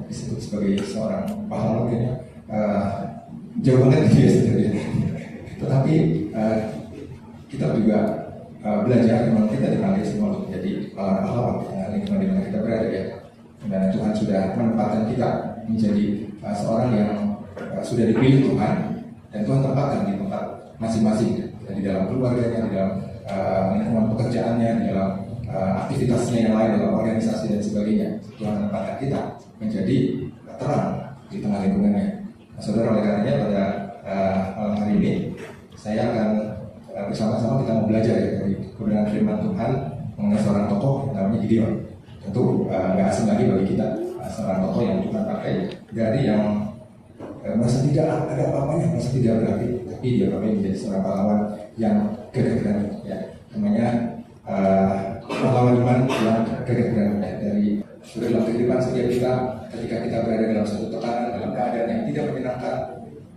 disebut sebagai seorang pahlawan kayaknya jauh banget gitu ya sebenarnya. Tetapi kita juga belajar memang kita dipanggil semua untuk menjadi pahlawan lingkungan di mana kita berada ya. Dan Tuhan sudah menempatkan kita menjadi seorang yang sudah dipilih Tuhan, dan Tuhan tempatkan di tempat masing-masing, di dalam keluarganya, di dalam lingkungan pekerjaannya, di dalam aktivitasnya yang lain, dalam organisasi dan sebagainya. Tuhan menempatkan kita menjadi terang di tengah lingkungannya. Nah, saudara, oleh karenanya pada malam hari ini saya akan bersama-sama kita mau belajar ya, dari kebenaran firman Tuhan mengenai seorang tokoh namanya Gideon. Tentu nggak asing lagi bagi kita, seorang tokoh yang Tuhan pakai dari yang merasa tidak ada apa-apanya, merasa tidak berarti, tapi dia menjadi seorang pahlawan yang gagah berani ya. Namanya pahlawan iman yang gagah berani ya. Dari dalam kehidupan setiap kita, ketika kita berada dalam satu tekanan, dalam keadaan yang tidak menyenangkan,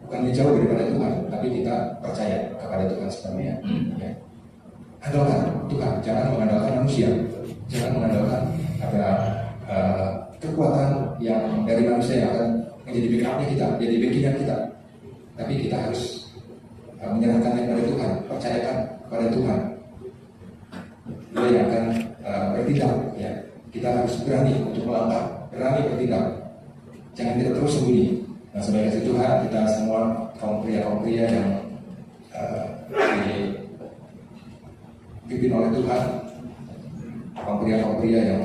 bukannya jauh daripada Tuhan, tapi kita percaya kepada Tuhan sepenuhnya ya. Andalkan Tuhan, jangan mengandalkan manusia, jangan mengandalkan ada kekuatan yang dari manusia yang akan menjadi backupnya kita, jadi backingan kita. Tapi kita harus menyerahkannya kepada Tuhan, percayakan kepada Tuhan. Dia yang akan bertindak ya. Kita harus berani untuk melangkah, berani bertindak. Jangan kita terus sembunyi. Nah, sebagai kasih Tuhan, kita semua kaum pria yang dipimpin oleh Tuhan, kaum pria yang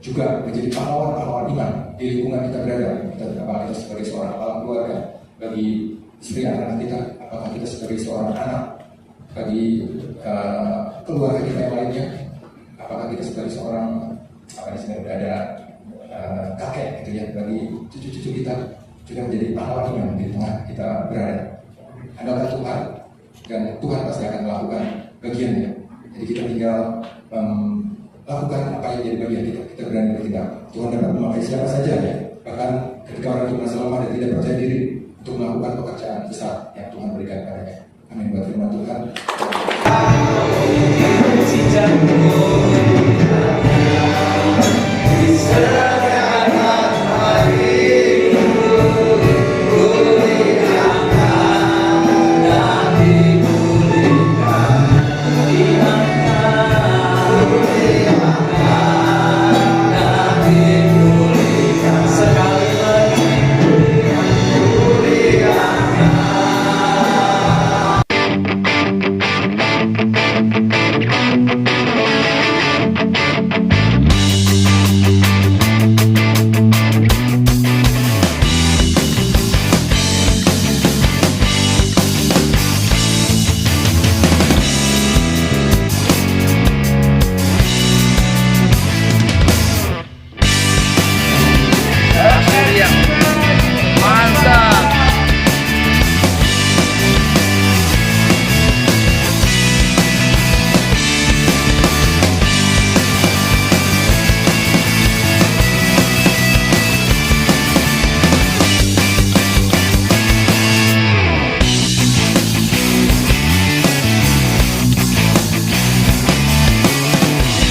juga menjadi pahlawan iman di lingkungan kita berada. Apakah kita sebagai seorang kepala keluarga, bagi istri anak kita, apakah kita sebagai seorang anak bagi keluarga kita yang lainnya, apakah kita sebagai seorang udah ada kakek gitu ya, bagi cucu-cucu kita juga menjadi pahlawan iman di tengah kita berada. Andalkan Tuhan, dan Tuhan pasti akan melakukan bagiannya. Jadi kita tinggal lakukan apa yang jadi bagian kita. Kita berani bertindak. Tuhan dapat memakai siapa saja ya. Bahkan ketika orang itu merasa lemah dan tidak percaya diri untuk melakukan pekerjaan besar yang Tuhan berikan kepadanya. Amin. Buat firman Tuhan.